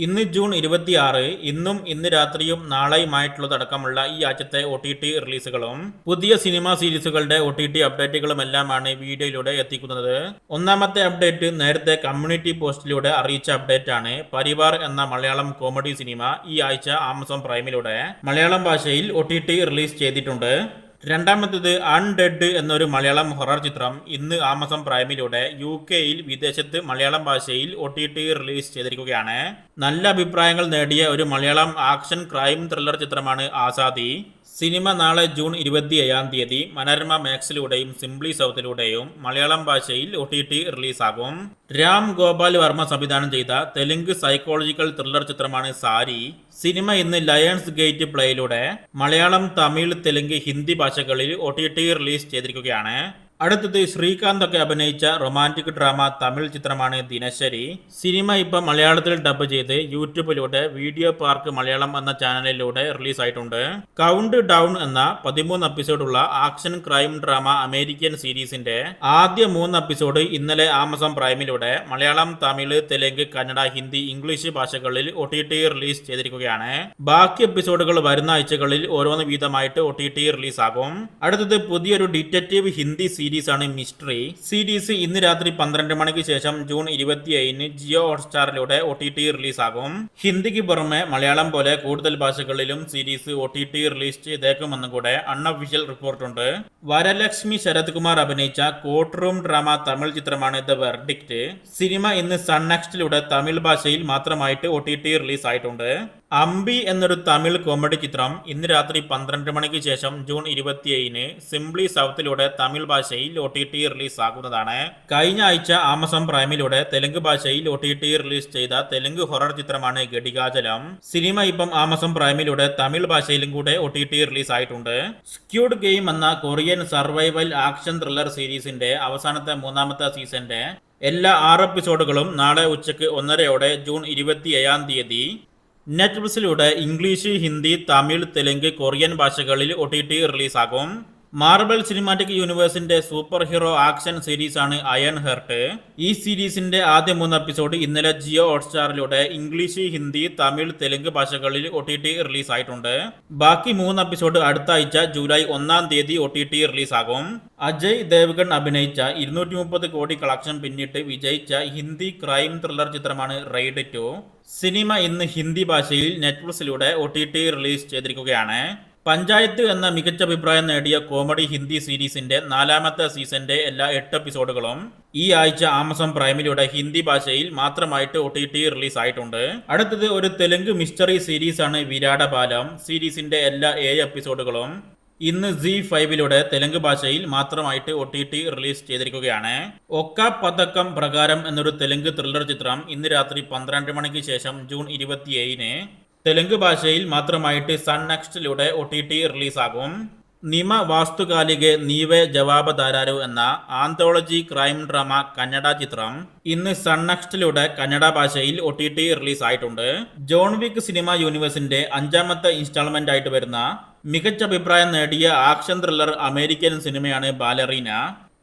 ഇന്ന് ജൂൺ 26. ഇന്ന് രാത്രിയും നാളെയുമായിട്ടുള്ളതടക്കമുള്ള ഈ ആഴ്ചത്തെ OTT റിലീസുകളും പുതിയ സിനിമാ സീരീസുകളുടെ OTT അപ്ഡേറ്റുകളുമെല്ലാമാണ് വീഡിയോയിലൂടെ എത്തിക്കുന്നത്. ഒന്നാമത്തെ അപ്ഡേറ്റ് നേരത്തെ കമ്മ്യൂണിറ്റി പോസ്റ്റിലൂടെ അറിയിച്ച അപ്ഡേറ്റ് ആണ്. പരിവാർ എന്ന മലയാളം കോമഡി സിനിമ ഈ ആഴ്ച ആമസോൺ പ്രൈമിലൂടെ മലയാളം ഭാഷയിൽ OTT റിലീസ് ചെയ്തിട്ടുണ്ട്. രണ്ടാമത്തേത് അൺഡെഡ് എന്നൊരു മലയാളം ഹൊറർ ചിത്രം ഇന്ന് ആമസോൺ പ്രൈമിലൂടെ UK-യിൽ വിദേശത്ത് മലയാളം ഭാഷയിൽ OTT റിലീസ് ചെയ്തിരിക്കുകയാണ്. നല്ല അഭിപ്രായങ്ങൾ നേടിയ ഒരു മലയാളം ആക്ഷൻ ക്രൈം ത്രില്ലർ ചിത്രമാണ് ആസാദി. സിനിമ നാളെ ജൂൺ 27 മനോരമ മാക്സിലൂടെയും സിംപ്ലി സൗത്തിലൂടെയും മലയാളം ഭാഷയിൽ OTT റിലീസാകും. രാം ഗോപാൽ വർമ്മ സംവിധാനം ചെയ്ത തെലുങ്ക് സൈക്കോളജിക്കൽ ത്രില്ലർ ചിത്രമാണ് സാരി. സിനിമ ഇന്ന് ലയൺസ് ഗേറ്റ് പ്ലേയിലൂടെ മലയാളം, തമിഴ്, തെലുങ്ക്, ഹിന്ദി ഭാഷകളിൽ OTT റിലീസ് ചെയ്തിരിക്കുകയാണ്. അടുത്തത് ശ്രീകാന്ത് ഒക്കെ അഭിനയിച്ച റൊമാൻറ്റിക് ഡ്രാമ തമിഴ് ചിത്രമാണ് ദിനശരി. സിനിമ ഇപ്പം മലയാളത്തിൽ ഡബ് ചെയ്ത് യൂട്യൂബിലൂടെ വീഡിയോ പാർക്ക് മലയാളം എന്ന ചാനലിലൂടെ റിലീസായിട്ടുണ്ട്. കൗണ്ട് ഡൗൺ എന്ന 13 എപ്പിസോഡുള്ള ആക്ഷൻ ക്രൈം ഡ്രാമ അമേരിക്കൻ സീരീസിന്റെ ആദ്യ 3 എപ്പിസോഡ് ഇന്നലെ ആമസോൺ പ്രൈമിലൂടെ മലയാളം, തമിഴ്, തെലുങ്ക്, കന്നഡ, ഹിന്ദി, ഇംഗ്ലീഷ് ഭാഷകളിൽ OTT റിലീസ് ചെയ്തിരിക്കുകയാണ്. ബാക്കി എപ്പിസോഡുകൾ വരുന്ന ആഴ്ചകളിൽ ഓരോന്ന് വീതമായിട്ട് OTT റിലീസാകും. അടുത്തത് പുതിയൊരു ഡിറ്റക്റ്റീവ് ഹിന്ദി സീരീസാണ് മിസ്റ്ററി. സീരീസ് ഇന്ന് രാത്രി 12 മണിക്ക് ശേഷം ജൂൺ 27 ജിയോ ഹോട്ട്സ്റ്റാറിലൂടെ OTT റിലീസാകും. ഹിന്ദിക്ക് പുറമെ മലയാളം പോലെ കൂടുതൽ ഭാഷകളിലും സീരീസ് OTT റിലീസ് ചെയ്തേക്കുമെന്നും കൂടെ അൺഒഫീഷ്യൽ റിപ്പോർട്ടുണ്ട്. വരലക്ഷ്മി ശരത് കുമാർ അഭിനയിച്ച കോർട്ട് റൂം ഡ്രാമ തമിഴ് ചിത്രമാണ് ദ വെർഡിക്റ്റ്. സിനിമ ഇന്ന് സൺ നെക്സ്റ്റിലൂടെ തമിഴ് ഭാഷയിൽ മാത്രമായിട്ട് OTT റിലീസ് ആയിട്ടുണ്ട്. അമ്പി എന്നൊരു തമിഴ് കോമഡി ചിത്രം ഇന്ന് രാത്രി 12 മണിക്ക് ശേഷം ജൂൺ 27 സിംപ്ലി സൗത്തിലൂടെ തമിഴ് ഭാഷയിൽ OTT റിലീസ് ആകുന്നതാണ്. കഴിഞ്ഞ ആഴ്ച ആമസോൺ പ്രൈമിലൂടെ തെലുങ്ക് ഭാഷയിൽ OTT റിലീസ് ചെയ്ത തെലുങ്ക് ഹൊറർ ചിത്രമാണ് ഗഡികാചലം. സിനിമ ഇപ്പം ആമസോൺ പ്രൈമിലൂടെ തമിഴ് ഭാഷയിലും കൂടെ OTT റിലീസ് ആയിട്ടുണ്ട്. സ്ക്യൂഡ് ഗെയിം എന്ന കൊറിയൻ സർവൈവൽ ആക്ഷൻ ത്രില്ലർ സീരീസിന്റെ അവസാനത്തെ 3ാമത്തെ സീസന്റെ എല്ലാ 6 എപ്പിസോഡുകളും നാളെ ഉച്ചയ്ക്ക് 1:30 ജൂൺ 27 നെറ്റ്ഫ്ലിക്സിലൂടെ ഇംഗ്ലീഷ്, ഹിന്ദി, തമിഴ്, തെലുങ്ക്, കൊറിയൻ ഭാഷകളിൽ OTT റിലീസാകും. മാർബൽ സിനിമാറ്റിക് യൂണിവേഴ്സിന്റെ സൂപ്പർ ഹീറോ ആക്ഷൻ സീരീസാണ് അയൺ ഹെർട്ട്. ഈ സീരീസിന്റെ ആദ്യ 3 എപ്പിസോഡ് ഇന്നലെ ജിയോ ഹോട്ട്സ്റ്റാറിലൂടെ ഇംഗ്ലീഷ്, ഹിന്ദി, തമിഴ്, തെലുങ്ക് ഭാഷകളിൽ OTT റിലീസ് ആയിട്ടുണ്ട്. ബാക്കി 3 എപ്പിസോഡ് അടുത്ത ആഴ്ച ജൂലൈ 1 OTT റിലീസാകും. അജയ് ദേവ്ഗൺ അഭിനയിച്ച 230 കോടി കളക്ഷൻ പിന്നിട്ട് വിജയിച്ച ഹിന്ദി ക്രൈം ത്രില്ലർ ചിത്രമാണ് റെയ്ഡ് 2. സിനിമ ഇന്ന് ഹിന്ദി ഭാഷയിൽ നെറ്റ്ഫ്ലിക്സിലൂടെ OTT റിലീസ് ചെയ്തിരിക്കുകയാണ്. പഞ്ചായത്ത് എന്ന മികച്ച അഭിപ്രായം നേടിയ കോമഡി ഹിന്ദി സീരീസിന്റെ 4ാമത്തെ സീസന്റെ എല്ലാ 8 എപ്പിസോഡുകളും ഈ ആഴ്ച ആമസോൺ പ്രൈമിലൂടെ ഹിന്ദി ഭാഷയിൽ മാത്രമായിട്ട് OTT റിലീസ് ആയിട്ടുണ്ട്. അടുത്തത് ഒരു തെലുങ്ക് മിസ്റ്ററി സീരീസാണ് വിരാടപാലം. സീരീസിന്റെ എല്ലാ 7 എപ്പിസോഡുകളും ഇന്ന് ZEE5ലൂടെ തെലുങ്ക് ഭാഷയിൽ മാത്രമായിട്ട് OTT റിലീസ് ചെയ്തിരിക്കുകയാണ്. ഒക്ക പതക്കം പ്രകാരം എന്നൊരു തെലുങ്ക് ത്രില്ലർ ചിത്രം ഇന്ന് രാത്രി 12 മണിക്ക് ശേഷം ജൂൺ 27 തെലുങ്ക് ഭാഷയിൽ മാത്രമായിട്ട് സൺ നെക്സ്റ്റിലൂടെ OTT റിലീസാകും. നിമ വാസ്തുകാലികെ നീവേ ജവാബ് ദാരാരു എന്ന ആന്തോളജി ക്രൈം ഡ്രാമ കന്നഡ ചിത്രം ഇന്ന് സൺ നെക്സ്റ്റിലൂടെ കന്നഡ ഭാഷയിൽ OTT റിലീസ് ആയിട്ടുണ്ട്. ജോൺ വിക്ക് സിനിമ യൂണിവേഴ്സിന്റെ 5ാമത്തെ ഇൻസ്റ്റാൾമെന്റ് ആയിട്ട് വരുന്ന മികച്ച അഭിപ്രായം നേടിയ ആക്ഷൻ ത്രില്ലർ അമേരിക്കൻ സിനിമയാണ് ബാലറീന.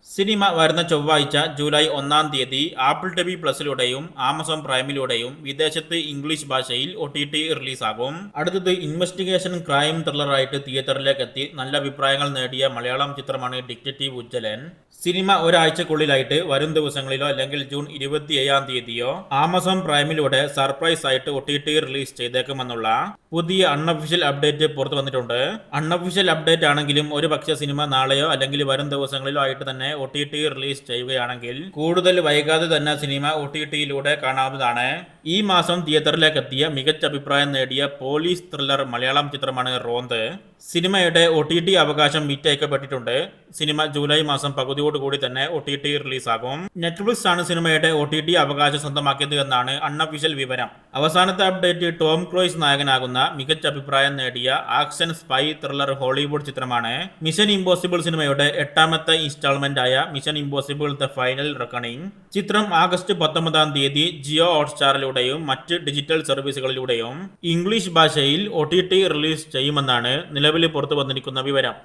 സിനിമ വരുന്ന ചൊവ്വാഴ്ച ജൂലൈ 1 ആപ്പിൾ TV പ്ലസിലൂടെയും ആമസോൺ പ്രൈമിലൂടെയും വിദേശത്ത് ഇംഗ്ലീഷ് ഭാഷയിൽ OTT റിലീസാകും. അടുത്തത് ഇൻവെസ്റ്റിഗേഷൻ ക്രൈം ത്രില്ലറായിട്ട് തിയേറ്ററിലേക്ക് എത്തി നല്ല അഭിപ്രായങ്ങൾ നേടിയ മലയാളം ചിത്രമാണ് ഡിറ്റക്റ്റീവ് ഉജ്ജ്വലൻ. സിനിമ ഒരാഴ്ചക്കുള്ളിലായിട്ട് വരും ദിവസങ്ങളിലോ അല്ലെങ്കിൽ ജൂൺ 27 ആമസോൺ പ്രൈമിലൂടെ സർപ്രൈസ് ആയിട്ട് OTT റിലീസ് ചെയ്തേക്കുമെന്നുള്ള പുതിയ അൺഒഫീഷ്യൽ അപ്ഡേറ്റ് പുറത്തു വന്നിട്ടുണ്ട്. അൺഒഫീഷ്യൽ അപ്ഡേറ്റ് ആണെങ്കിലും ഒരു പക്ഷേ സിനിമ നാളെയോ അല്ലെങ്കിൽ വരും ദിവസങ്ങളിലോ ആയിട്ട് തന്നെ OTT റിലീസ് ചെയ്യുകയാണെങ്കിൽ കൂടുതൽ വൈകാതെ തന്നെ സിനിമ OTTയിലൂടെ കാണാവുന്നതാണ്. ഈ മാസം തിയേറ്ററിലേക്ക് എത്തിയ മികച്ച അഭിപ്രായം നേടിയ പോലീസ് ത്രില്ലർ മലയാളം ചിത്രമാണ് റോന്ത്. സിനിമയുടെ OTT അവകാശം വിറ്റയക്കപ്പെട്ടിട്ടുണ്ട്. സിനിമ ജൂലൈ മാസം പകുതിയോടുകൂടി തന്നെ OTT റിലീസാകും. നെറ്റ്ഫ്ലിക്സ് ആണ് സിനിമയുടെ OTT അവകാശം സ്വന്തമാക്കിയത് എന്നാണ് അൺഒഫീഷ്യൽ വിവരം. അവസാനത്തെ അപ്ഡേറ്റ് ടോം ക്രൂയിസ് നായകനാകുന്ന മികച്ച അഭിപ്രായം നേടിയ ആക്ഷൻ സ്പൈ ത്രില്ലർ ഹോളിവുഡ് ചിത്രമാണ്. മിഷൻ ഇമ്പോസിബിൾ സിനിമയുടെ 8ാമത്തെ ഇൻസ്റ്റാൾമെന്റ് ആയ mission impossible the final reckoning ചിത്രം ആഗസ്റ്റ് 19 ജിയോ ഹോട്ട്സ്റ്റാറിലൂടെയും മറ്റ് ഡിജിറ്റൽ സർവീസുകളിലൂടെയും ഇംഗ്ലീഷ് ഭാഷയിൽ OTT റിലീസ് ചെയ്യുമെന്നാണ് നിലവിൽ പുറത്തു വന്നിരിക്കുന്ന വിവരം.